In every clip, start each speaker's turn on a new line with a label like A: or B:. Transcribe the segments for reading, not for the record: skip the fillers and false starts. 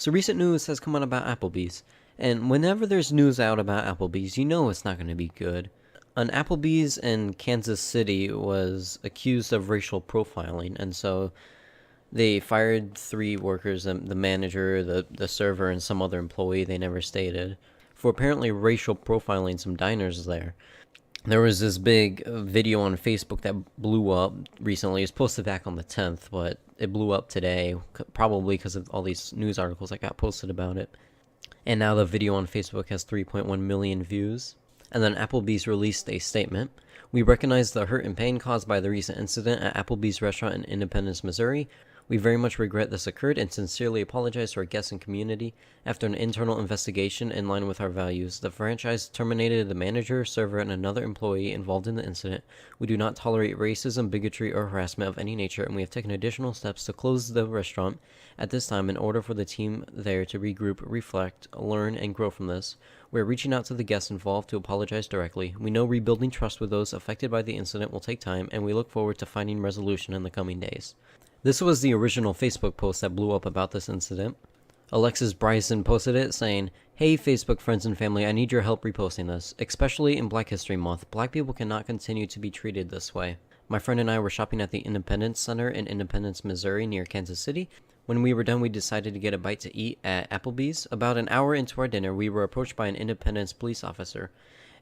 A: So recent news has come out about Applebee's, and whenever there's news out about Applebee's, you know it's not going to be good. An Applebee's in Kansas City was accused of racial profiling, and so they fired 3 workers, the manager, the server, and some other employee they never stated, for apparently racial profiling some diners there. There was this big video on Facebook that blew up recently. It was posted back on the 10th, but it blew up today, probably because of all these news articles that got posted about it. And now the video on Facebook has 3.1 million views. And then Applebee's released a statement. We recognize the hurt and pain caused by the recent incident at Applebee's restaurant in Independence, Missouri. We very much regret this occurred and sincerely apologize to our guests and community. After an internal investigation in line with our values, the franchise terminated the manager, server, and another employee involved in the incident. We do not tolerate racism, bigotry, or harassment of any nature, and we have taken additional steps to close the restaurant at this time in order for the team there to regroup, reflect, learn, and grow from this. We are reaching out to the guests involved to apologize directly. We know rebuilding trust with those affected by the incident will take time, and we look forward to finding resolution in the coming days. This was the original Facebook post that blew up about this incident. Alexis Bryson posted it saying, "Hey Facebook friends and family, I need your help reposting this. Especially in Black History Month, black people cannot continue to be treated this way. My friend and I were shopping at the Independence Center in Independence, Missouri near Kansas City. When we were done, we decided to get a bite to eat at Applebee's. About an hour into our dinner, we were approached by an Independence police officer,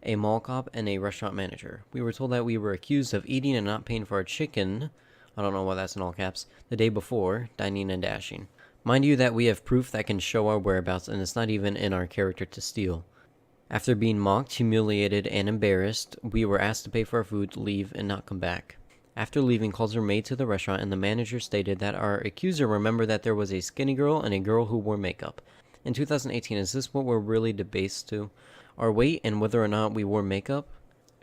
A: a mall cop, and a restaurant manager. We were told that we were accused of eating and not paying for our chicken, I don't know why that's in all caps, the day before, dining and dashing. Mind you that we have proof that can show our whereabouts, and it's not even in our character to steal. After being mocked, humiliated, and embarrassed, we were asked to pay for our food, leave, and not come back. After leaving, calls were made to the restaurant, and the manager stated that our accuser remembered that there was a skinny girl and a girl who wore makeup. In 2018, is this what we're really debased to? Our weight and whether or not we wore makeup?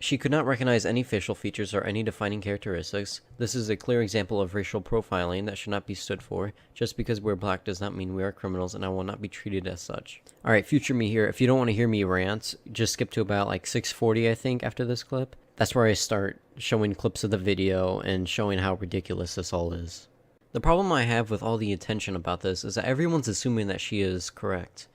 A: She could not recognize any facial features or any defining characteristics. This is a clear example of racial profiling that should not be stood for. Just because we're black does not mean we are criminals, and I will not be treated as such." Alright, future me here. If you don't want to hear me rant, just skip to about like 6:40, I think, after this clip. That's where I start showing clips of the video and showing how ridiculous this all is. The problem I have with all the attention about this is that everyone's assuming that she is correct,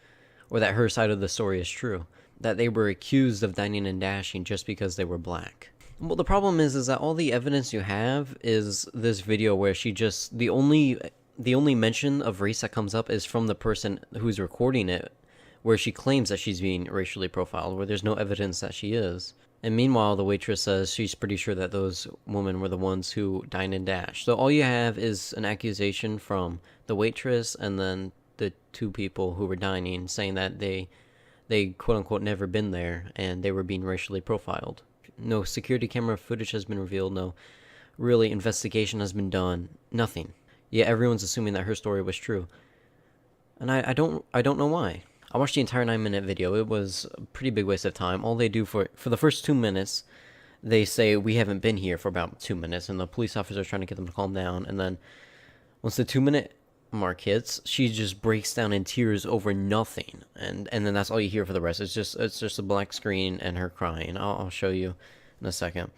A: or that her side of the story is true, that they were accused of dining and dashing just because they were black. Well, the problem is that all the evidence you have is this video where she just, the only mention of race that comes up is from the person who's recording it, where she claims that she's being racially profiled, where there's no evidence that she is. And meanwhile, the waitress says she's pretty sure that those women were the ones who dined and dashed. So all you have is an accusation from the waitress and then the 2 people who were dining saying that they quote-unquote never been there and they were being racially profiled. No security camera footage has been revealed, no really investigation has been done, nothing. Yet everyone's assuming that her story was true. And I don't know why. I watched the entire 9-minute video. It was a pretty big waste of time. All they do for the first 2 minutes, they say we haven't been here for about 2 minutes, and the police officer is trying to get them to calm down, and then once the 2-minute mark hits, she just breaks down in tears over nothing, and then that's all you hear for the rest. It's just a black screen and her crying. I'll show you in a second.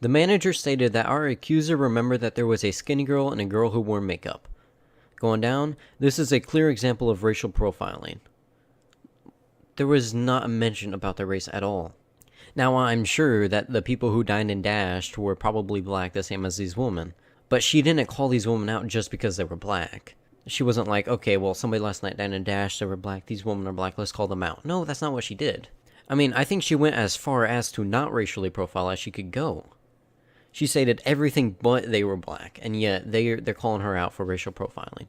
A: The manager stated that our accuser remembered that there was a skinny girl and a girl who wore makeup. Going down, this is a clear example of racial profiling. There was not a mention about their race at all. Now, I'm sure that the people who dined and dashed were probably black, the same as these women, but she didn't call these women out just because they were black. She wasn't like, okay, well, somebody last night dined and dashed, they were black, these women are black, let's call them out. No, that's not what she did. I mean, I think she went as far as to not racially profile as she could go. She stated everything but they were black, and yet they're calling her out for racial profiling.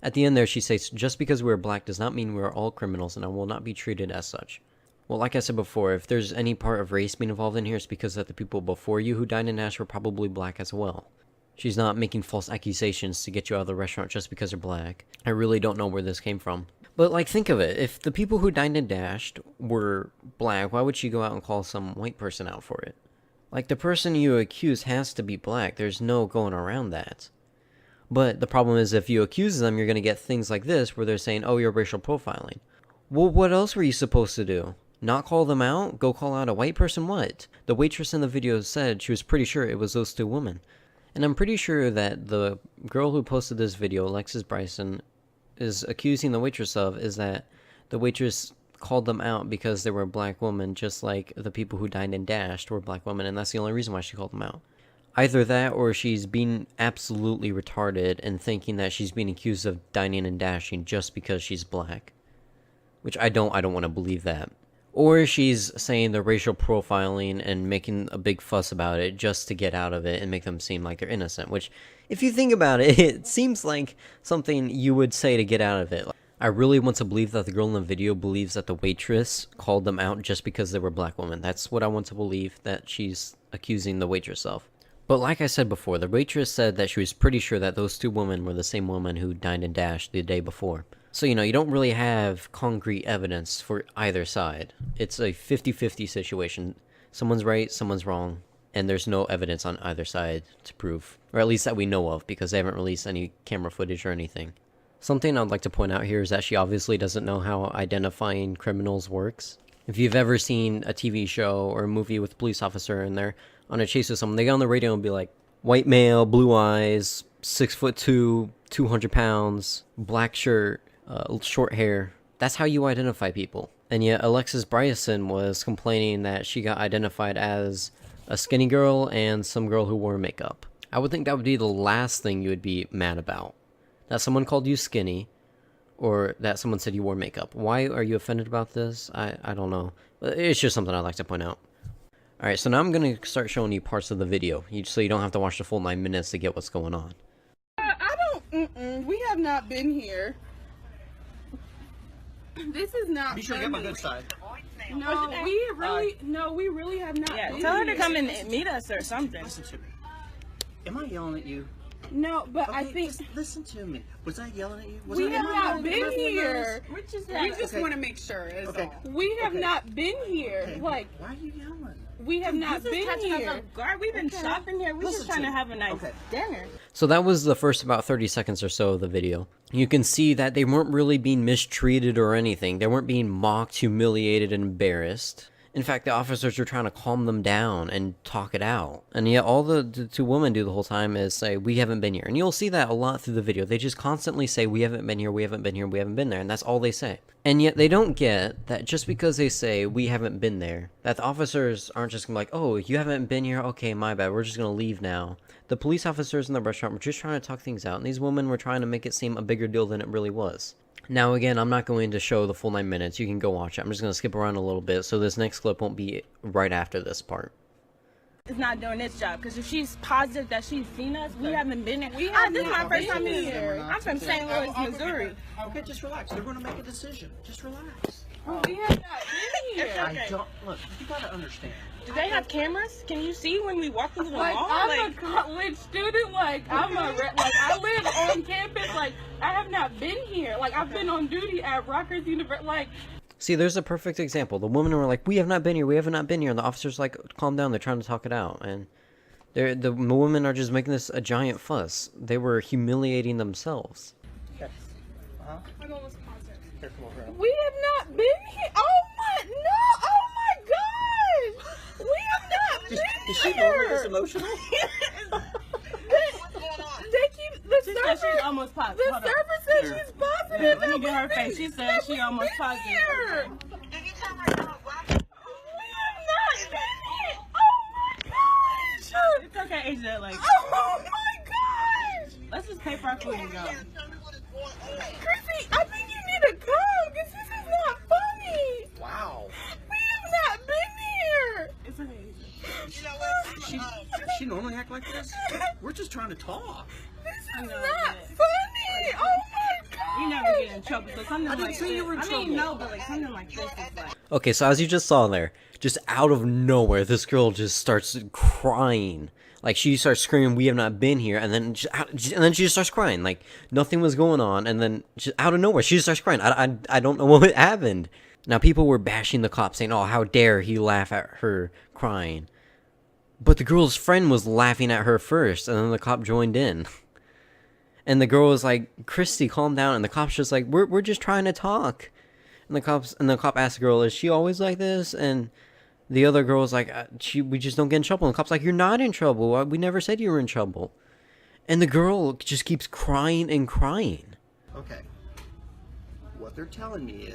A: At the end there, she says, just because we're black does not mean we're all criminals, and I will not be treated as such. Well, like I said before, if there's any part of race being involved in here, it's because that the people before you who dined and dashed were probably black as well. She's not making false accusations to get you out of the restaurant just because they're black. I really don't know where this came from. But, like, think of it. If the people who dined and dashed were black, why would she go out and call some white person out for it? Like, the person you accuse has to be black. There's no going around that. But the problem is if you accuse them, you're going to get things like this where they're saying, oh, you're racial profiling. Well, what else were you supposed to do? Not call them out? Go call out a white person? What? The waitress in the video said she was pretty sure it was those 2 women. And I'm pretty sure that the girl who posted this video, Alexis Bryson, is accusing the waitress of is that the waitress called them out because they were a black woman, just like the people who dined and dashed were black women, and that's the only reason why she called them out. Either that, or she's being absolutely retarded and thinking that she's being accused of dining and dashing just because she's black. Which I don't want to believe that. Or she's saying the racial profiling and making a big fuss about it just to get out of it and make them seem like they're innocent. Which, if you think about it, it seems like something you would say to get out of it. I really want to believe that the girl in the video believes that the waitress called them out just because they were black women. That's what I want to believe that she's accusing the waitress of. But like I said before, the waitress said that she was pretty sure that those two women were the same woman who dined and dashed the day before. So, you know, you don't really have concrete evidence for either side. It's a 50-50 situation. Someone's right, someone's wrong, and there's no evidence on either side to prove. Or at least that we know of, because they haven't released any camera footage or anything. Something I'd like to point out here is that she obviously doesn't know how identifying criminals works. If you've ever seen a TV show or a movie with a police officer and they're on a chase with someone, they get on the radio and be like, white male, blue eyes, 6'2", 200 pounds, black shirt, short hair. That's how you identify people. And yet Alexis Bryson was complaining that she got identified as a skinny girl and some girl who wore makeup. I would think that would be the last thing you would be mad about. That someone called you skinny, or that someone said you wore makeup. Why are you offended about this? I don't know. It's just something I'd like to point out. Alright, so now I'm going to start showing you parts of the video, so you don't have to watch the full 9 minutes to get what's going on.
B: We have not been here. This is not.
C: Be sure to get my good side.
B: No, we really have not.
D: Yeah,
B: been
D: tell her to
B: here.
D: come and meet us or something.
C: Listen to me. Am I yelling at you?
B: No, but
C: Okay,
B: I think
C: just listen to me. Was I yelling at you? Was
B: we
C: I
B: have not been
C: am I
B: here.
D: We just
B: We just
C: Okay.
B: want to make sure. Is
C: Okay.
B: all. We have
C: Okay.
B: not been here.
C: Okay,
B: Like
C: why are you yelling?
B: we have not
D: this is
B: been
D: catching us
B: here.
D: off guard. We've been shopping here. We're
C: Listen
D: just trying
C: to
D: to
C: me.
D: have a nice
C: Okay.
D: dinner.
A: So that was the first about 30 seconds or so of the video. You can see that they weren't really being mistreated or anything. They weren't being mocked, humiliated, and embarrassed. In fact, the officers were trying to calm them down and talk it out. And yet all the two women do the whole time is say, we haven't been here. And you'll see that a lot through the video. They just constantly say, we haven't been here, we haven't been here, we haven't been there. And that's all they say. And yet they don't get that just because they say, we haven't been there, that the officers aren't just going to be like, oh, you haven't been here? Okay, my bad. We're just going to leave now. The police officers in the restaurant were just trying to talk things out. And these women were trying to make it seem a bigger deal than it really was. Now, again, I'm not going to show the full 9 minutes. You can go watch it. I'm just going to skip around a little bit, so this next clip won't be right after this part.
D: It's not doing its job because if she's positive that she's seen us, we haven't been here.
B: We have
D: This is my
B: not
D: first time
B: been
D: in
B: here.
D: here. I'm from St. Louis, Missouri.
C: Okay, just relax. They're going to make a decision. Just relax.
B: We have not been here.
D: Okay.
C: I don't look. You got to understand.
D: Do they have cameras? Can you see when we walk into the
B: Like
D: mall?
B: I'm a college student. Like I'm like I live on campus. Like I have not been here. Like I've been on duty at Rutgers University. Like.
A: See, there's a perfect example. The women were like, we have not been here, we have not been here. And the officers like, calm down, they're trying to talk it out. And the women are just making this a giant fuss. They were humiliating themselves.
C: Okay. Uh-huh. Here, come over here.
B: We have not been here. Oh my no! Oh my gosh! We have not been
C: Is she normally this
B: here.
C: emotional?
B: They keep the
D: She said
B: server.
D: she's almost positive.
B: The
D: Hold on.
B: server said
C: Here.
B: she's positive.
D: Let me
B: that
D: get her
B: we've
D: face.
B: been-
D: She said
B: that
D: she
B: we've
D: almost
B: been
D: positive.
B: here. We have not been here. Oh my gosh!
D: It's okay, Asia. Like,
B: Oh my gosh!
D: let's just pay for our food and go.
B: Chrissy, I think you need to come because this is not funny.
C: Wow.
B: We have not been here.
D: It's okay, Asia.
C: She normally act like this? We're just trying to talk.
B: This is
D: know,
B: not
D: but-
B: funny. Oh my god.
D: You never get in trouble, so something
C: I didn't
D: like
C: say
D: this.
C: you were in
D: I
C: trouble.
D: mean, no, but like something like this is like.
A: Okay, so as you just saw there, just out of nowhere, this girl just starts crying. Like, she starts screaming, we have not been here, and then she just starts crying. Like, nothing was going on, and then just out of nowhere, she just starts crying. I don't know what happened. Now, people were bashing the cop, saying, oh, how dare he laugh at her crying. But the girl's friend was laughing at her first, and then the cop joined in. And the girl was like, Christy, calm down. And the cop's just like, we're just trying to talk. And the cop asked the girl, is she always like this? And the other girl was like, we just don't get in trouble. And the cop's like, you're not in trouble. We never said you were in trouble. And the girl just keeps crying and crying.
C: Okay. what they're telling me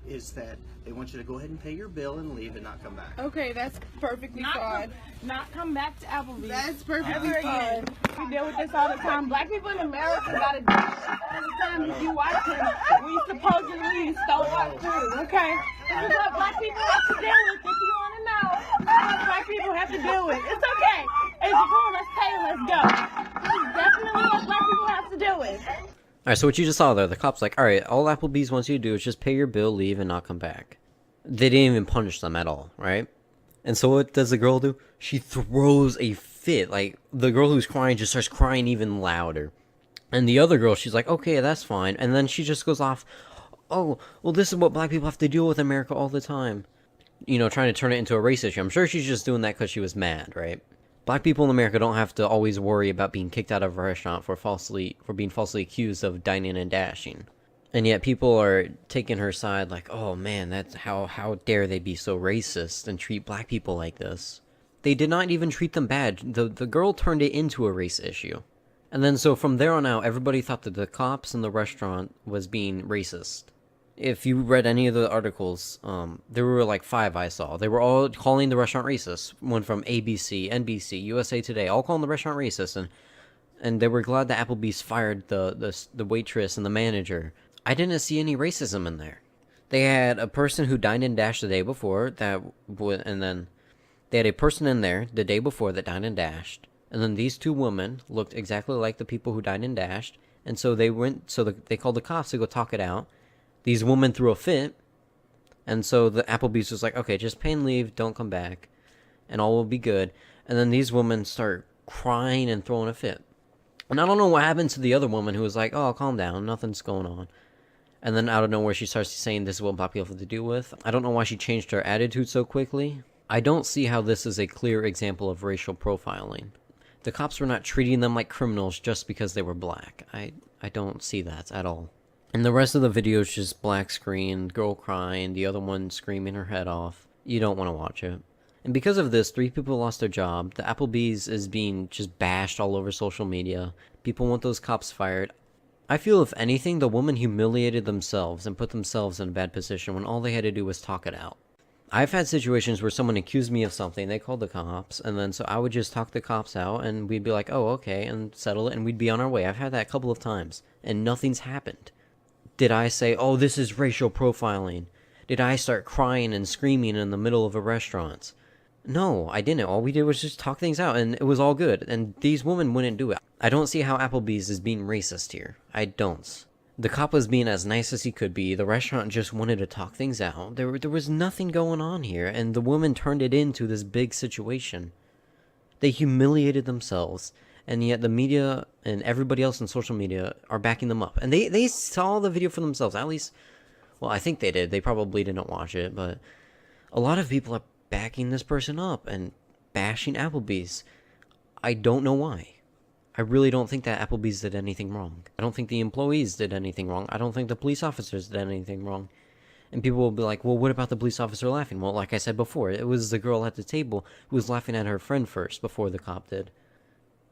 C: is that they want you to go ahead and pay your bill and leave and not come back.
B: Okay, that's perfectly fine.
D: Not come back to Applebee's.
B: That's perfectly
D: Ever
B: fine.
D: again. We deal with this all the time. Black people in America gotta deal with this all the time. If you watching, we supposedly stole our food, okay? This is what black people have to deal with. If you want to know, this is what black people have to deal with. It's okay. It's cool. Let's pay. Let's go. This is definitely what black people have to deal with.
A: Alright, so what you just saw there, the cop's like, alright, all Applebee's wants you to do is just pay your bill, leave, and not come back. They didn't even punish them at all, right? And so what does the girl do? She throws a fit. Like, the girl who's crying just starts crying even louder. And the other girl, she's like, okay, that's fine. And then she just goes off, oh, well, this is what black people have to deal with in America all the time. You know, trying to turn it into a race issue. I'm sure she's just doing that because she was mad, right? Black people in America don't have to always worry about being kicked out of a restaurant for being falsely accused of dining and dashing. And yet people are taking her side like, oh man, that's how dare they be so racist and treat black people like this. They did not even treat them bad. The girl turned it into a race issue. And then so from there on out, everybody thought that the cops in the restaurant was being racist. If you read any of the articles, there were like 5 I saw. They were all calling the restaurant racist. One from ABC, NBC, USA Today, all calling the restaurant racist, and they were glad that Applebee's fired the waitress and the manager. I didn't see any racism in there. They had a person who dined and dashed the day before and then they had a person in there the day before that dined and dashed, and then these 2 women looked exactly like the people who dined and dashed, and so they called the cops to go talk it out. These women threw a fit, and so the Applebee's was like, okay, just pay and leave, don't come back, and all will be good. And then these women start crying and throwing a fit. And I don't know what happened to the other woman who was like, oh, calm down, nothing's going on. And then out of nowhere, she starts saying this is what black people have to deal with. I don't know why she changed her attitude so quickly. I don't see how this is a clear example of racial profiling. The cops were not treating them like criminals just because they were black. I don't see that at all. And the rest of the video is just black screen, girl crying, the other one screaming her head off. You don't want to watch it. And because of this, 3 people lost their job. The Applebee's is being just bashed all over social media. People want those cops fired. I feel if anything, the woman humiliated themselves and put themselves in a bad position when all they had to do was talk it out. I've had situations where someone accused me of something, they called the cops, and then so I would just talk the cops out, and we'd be like, oh, okay, and settle it, and we'd be on our way. I've had that a couple of times, and nothing's happened. Did I say, oh, this is racial profiling? Did I start crying and screaming in the middle of a restaurant? No, I didn't. All we did was just talk things out, and it was all good, and these women wouldn't do it. I don't see how Applebee's is being racist here. I don't. The cop was being as nice as he could be. The restaurant just wanted to talk things out. There was nothing going on here, and the woman turned it into this big situation. They humiliated themselves, and yet the media and everybody else in social media are backing them up. And they saw the video for themselves, at least. Well, I think they did. They probably didn't watch it, but a lot of people are backing this person up and bashing Applebee's. I don't know why. I really don't think that Applebee's did anything wrong. I don't think the employees did anything wrong. I don't think the police officers did anything wrong. And people will be like, well, what about the police officer laughing? Well, like I said before, it was the girl at the table who was laughing at her friend first before the cop did.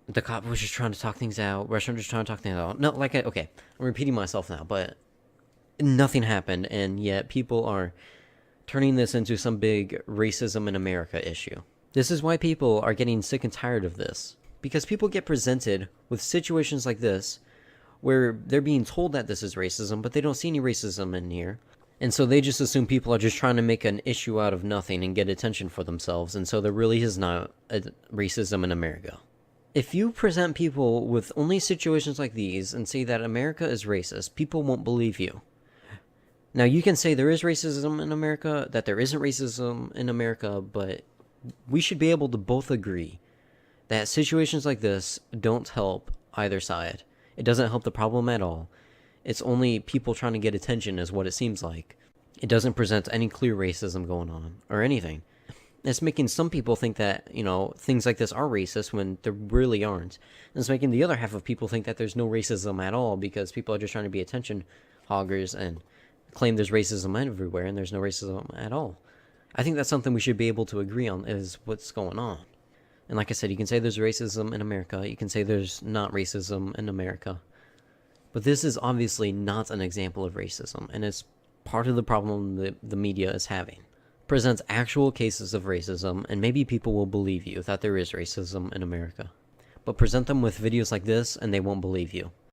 A: The cop was just trying to talk things out. Restaurant just trying to talk things out. No, okay, I'm repeating myself now, but nothing happened, and yet people are turning this into some big racism in America issue. This is why people are getting sick and tired of this. Because people get presented with situations like this, where they're being told that this is racism, but they don't see any racism in here. And so they just assume people are just trying to make an issue out of nothing and get attention for themselves, and so there really is not a racism in America. If you present people with only situations like these and say that America is racist, people won't believe you. Now, you can say there is racism in America, that there isn't racism in America, but we should be able to both agree that situations like this don't help either side. It doesn't help the problem at all. It's only people trying to get attention is what it seems like. It doesn't present any clear racism going on, or anything. It's making some people think that, things like this are racist when there really aren't. And it's making the other half of people think that there's no racism at all because people are just trying to be attention hoggers and claim there's racism everywhere and there's no racism at all. I think that's something we should be able to agree on is what's going on. And like I said, you can say there's racism in America. You can say there's not racism in America. But this is obviously not an example of racism, and it's part of the problem that the media is having. It presents actual cases of racism, and maybe people will believe you that there is racism in America. But present them with videos like this, and they won't believe you.